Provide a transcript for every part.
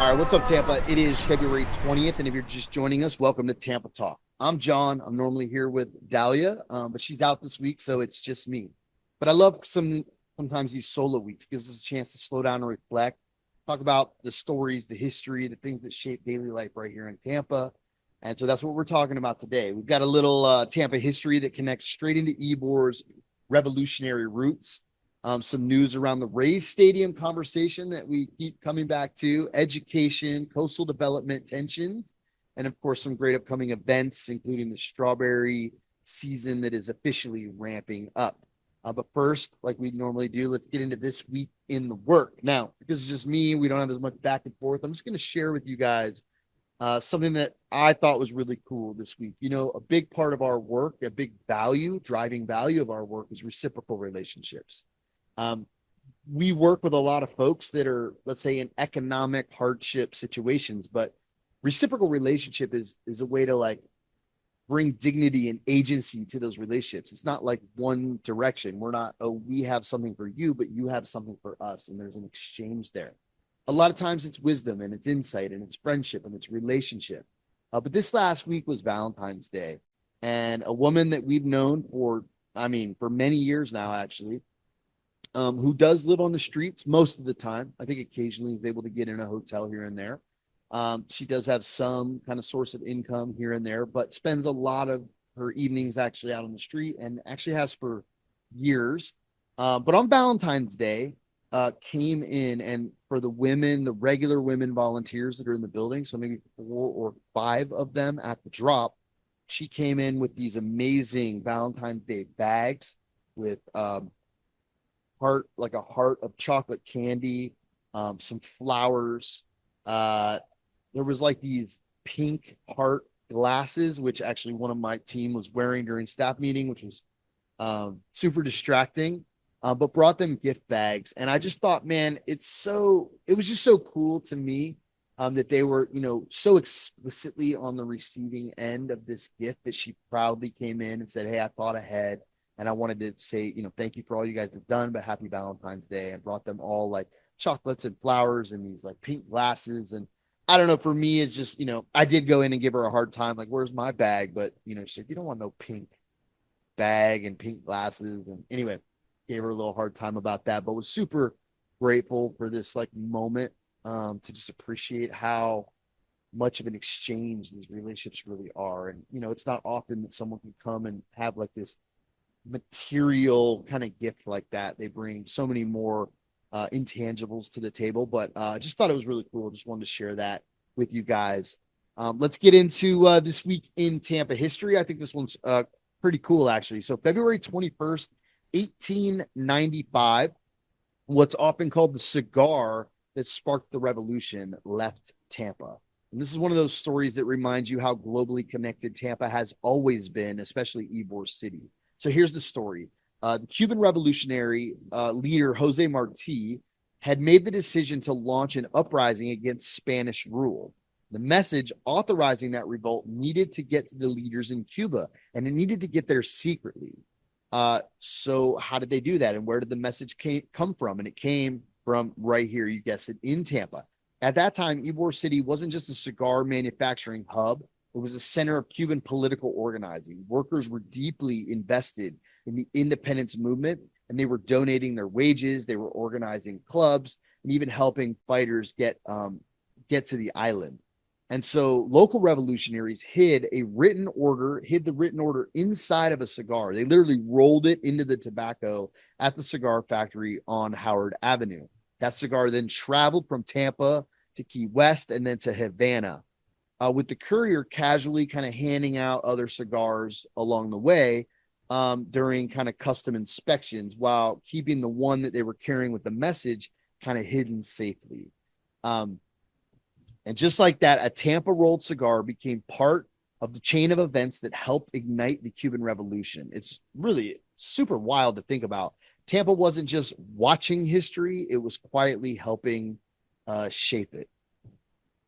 All right, what's up, Tampa? It is February 20th, and if you're just joining us, welcome to Tampa Talk. I'm John. I'm normally here with Dahlia, but she's out this week, so it's just me. But I love sometimes these solo weeks. Gives us a chance to slow down and reflect, talk about the stories, the history, the things that shape daily life right here in Tampa. And so that's what we're talking about today. We've got a little Tampa history that connects straight into Ebor's revolutionary roots. Some news around the Rays Stadium conversation that we keep coming back to, education, coastal development tensions, and of course, some great upcoming events, including the strawberry season that is officially ramping up. But first, like we normally do, let's get into this week in the work. Now, because it's just me, we don't have as much back and forth. I'm just going to share with you guys something that I thought was really cool this week. You know, a big part of our work, a big value, driving value of our work is reciprocal relationships. We work with a lot of folks that are, let's say, in economic hardship situations, but reciprocal relationship is a way to like bring dignity and agency to those relationships. It's not like one direction. We're not, oh, we have something for you, but you have something for us, and there's an exchange there. A lot of times it's wisdom and it's insight and it's friendship and it's relationship. But this last week was Valentine's Day, and a woman that we've known for, for many years now, actually, who does live on the streets most of the time. I think occasionally is able to get in a hotel here and there. She does have some kind of source of income here and there, but spends a lot of her evenings actually out on the street, and actually has for years. But on Valentine's Day, came in, and for the women, the regular women volunteers that are in the building, so maybe 4 or 5 of them at the drop, she came in with these amazing Valentine's Day bags with like a heart of chocolate candy, some flowers. There was like these pink heart glasses, which actually one of my team was wearing during staff meeting, which was super distracting, but brought them gift bags. And I just thought, man, it was just so cool to me that they were, so explicitly on the receiving end of this gift, that she proudly came in and said, hey, I thought ahead. And I wanted to say, thank you for all you guys have done, but happy Valentine's Day. And brought them all like chocolates and flowers and these like pink glasses. And I don't know, for me, it's just, I did go in and give her a hard time. Like, where's my bag? But, she said, you don't want no pink bag and pink glasses. And anyway, gave her a little hard time about that, but was super grateful for this like moment to just appreciate how much of an exchange these relationships really are. And, it's not often that someone can come and have like this material kind of gift like that. They bring so many more intangibles to the table, but just thought it was really cool. Just wanted to share that with you guys. Let's get into this week in Tampa history. I think this one's pretty cool, actually. So February 21st, 1895, what's often called the cigar that sparked the revolution left Tampa. And this is one of those stories that reminds you how globally connected Tampa has always been, especially Ybor City. So here's the story. The Cuban revolutionary leader, Jose Marti, had made the decision to launch an uprising against Spanish rule. The message authorizing that revolt needed to get to the leaders in Cuba, and it needed to get there secretly. So how did they do that? And where did the message come from? And it came from right here, you guessed it, in Tampa. At that time, Ybor City wasn't just a cigar manufacturing hub. It was a center of Cuban political organizing. Workers were deeply invested in the independence movement, and they were donating their wages. They were organizing clubs and even helping fighters get to the island. And so local revolutionaries hid the written order inside of a cigar. They literally rolled it into the tobacco at the cigar factory on Howard Avenue. That cigar then traveled from Tampa to Key West and then to Havana, with the courier casually kind of handing out other cigars along the way during kind of custom inspections, while keeping the one that they were carrying with the message kind of hidden safely. And just like that, a Tampa rolled cigar became part of the chain of events that helped ignite the Cuban Revolution. It's really super wild to think about. Tampa wasn't just watching history, it was quietly helping shape it.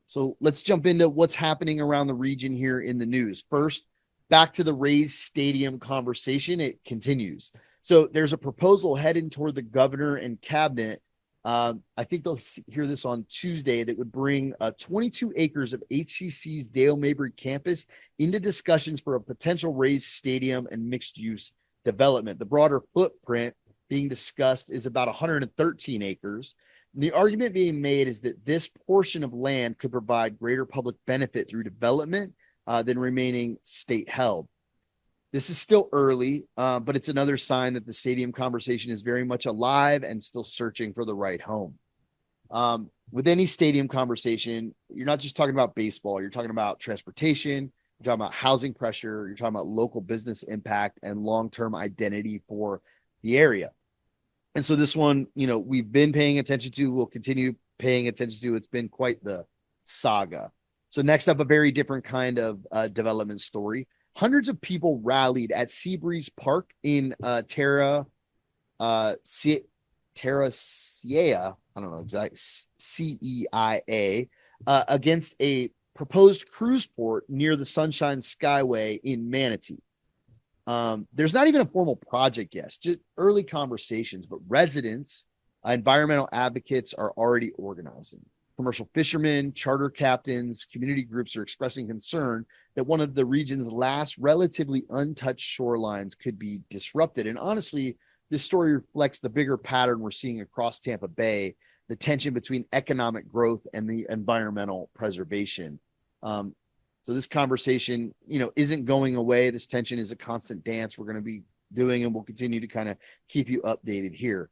So let's jump into what's happening around the region here in the news. First, back to the Rays Stadium conversation. It continues. So there's a proposal heading toward the governor and cabinet I think they'll hear this on Tuesday, that would bring 22 acres of HCC's Dale Mabry campus into discussions for a potential raised stadium and mixed use development. The broader footprint being discussed is about 113 acres. And the argument being made is that this portion of land could provide greater public benefit through development than remaining state held. This is still early, but it's another sign that the stadium conversation is very much alive and still searching for the right home. With any stadium conversation, you're not just talking about baseball, you're talking about transportation, you're talking about housing pressure, you're talking about local business impact and long-term identity for the area. And so this one, we've been paying attention to, we'll continue paying attention to. It's been quite the saga. So next up, a very different kind of development story. Hundreds of people rallied at Seabreeze Park in Terra Ceia, I don't know exactly, CEIA, against a proposed cruise port near the Sunshine Skyway in Manatee. There's not even a formal project yet, just early conversations, but residents, environmental advocates are already organizing. Commercial fishermen, charter captains, community groups are expressing concern that one of the region's last relatively untouched shorelines could be disrupted. And honestly, this story reflects the bigger pattern we're seeing across Tampa Bay, the tension between economic growth and the environmental preservation. So this conversation, isn't going away. This tension is a constant dance we're going to be doing, and we'll continue to kind of keep you updated here.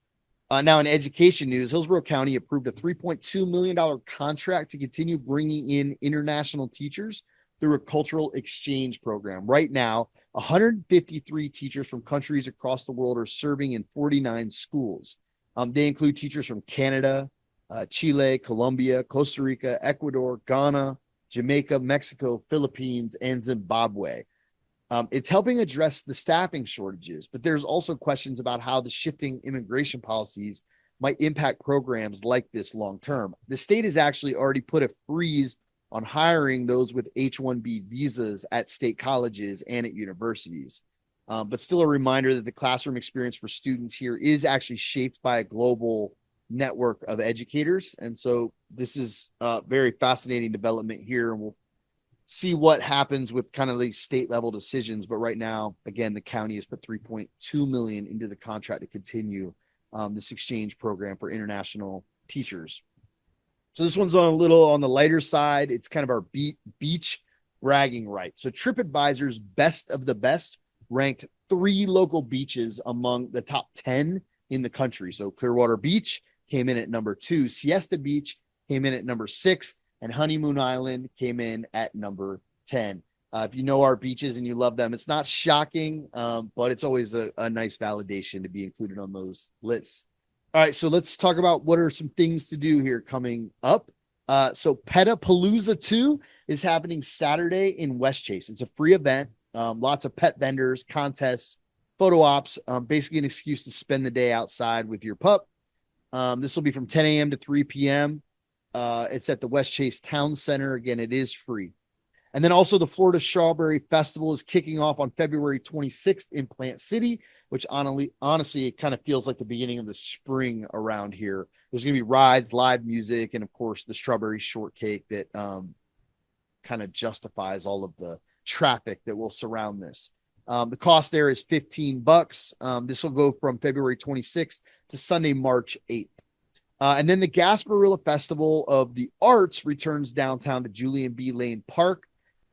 Now, in education news, Hillsborough County approved a $3.2 million contract to continue bringing in international teachers through a cultural exchange program. Right now, 153 teachers from countries across the world are serving in 49 schools. They include teachers from Canada, Chile, Colombia, Costa Rica, Ecuador, Ghana, Jamaica, Mexico, Philippines, and Zimbabwe. It's helping address the staffing shortages, but there's also questions about how the shifting immigration policies might impact programs like this long term. The state has actually already put a freeze on hiring those with H-1B visas at state colleges and at universities. But still a reminder that the classroom experience for students here is actually shaped by a global network of educators. And so this is a very fascinating development here, and we'll see what happens with kind of these state level decisions. But right now, again, the county has put $3.2 million into the contract to continue this exchange program for international teachers. So this one's on the lighter side. It's kind of our beach bragging rights. So TripAdvisor's best of the best ranked 3 local beaches among the top 10 in the country. So Clearwater Beach came in at number 2, Siesta Beach came in at number 6, and Honeymoon Island came in at number 10. If you know our beaches and you love them, it's not shocking, but it's always a nice validation to be included on those lists. All right, so let's talk about what are some things to do here coming up. So Petapalooza II is happening Saturday in Westchase. It's a free event, lots of pet vendors, contests, photo ops, basically an excuse to spend the day outside with your pup. This will be from 10 a.m. to 3 p.m. It's at the Westchase Town Center. Again, it is free. And then also the Florida Strawberry Festival is kicking off on February 26th in Plant City, which honestly, it kind of feels like the beginning of the spring around here. There's going to be rides, live music, and of course the strawberry shortcake that kind of justifies all of the traffic that will surround this. The cost there is $15. This will go from February 26th to Sunday, March 8th. And then the Gasparilla Festival of the Arts returns downtown to Julian B. Lane Park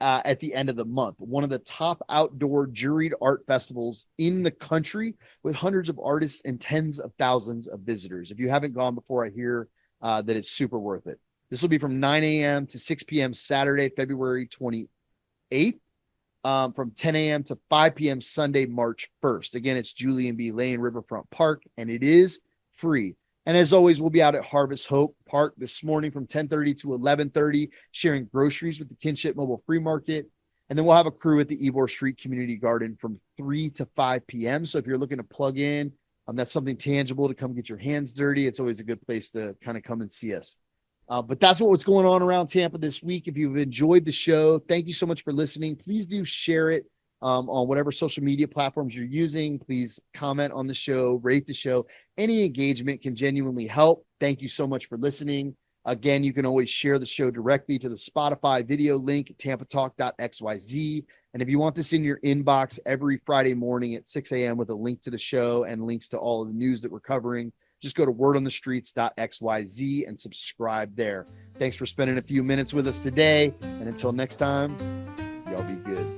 at the end of the month. One of the top outdoor juried art festivals in the country, with hundreds of artists and tens of thousands of visitors. If you haven't gone before, I hear that it's super worth it. This will be from 9 a.m. to 6 p.m. Saturday, February 28th. From 10 a.m. to 5 p.m. Sunday, March 1st. Again, it's Julian B. Lane Riverfront Park, and it is free. And as always, we'll be out at Harvest Hope Park this morning from 10:30 to 11:30, sharing groceries with the Kinship Mobile Free Market. And then we'll have a crew at the Ybor Street Community Garden from 3 to 5 p.m. So if you're looking to plug in, that's something tangible to come get your hands dirty. It's always a good place to kind of come and see us. But that's what's going on around Tampa this week. If you've enjoyed the show, thank you so much for listening. Please do share it on whatever social media platforms you're using. Please comment on the show, rate the show. Any engagement can genuinely help. Thank you so much for listening. Again, you can always share the show directly to the Spotify video link, tampatalk.xyz. And if you want this in your inbox every Friday morning at 6 a.m. with a link to the show and links to all of the news that we're covering, just go to wordonthestreets.xyz and subscribe there. Thanks for spending a few minutes with us today. And until next time, y'all be good.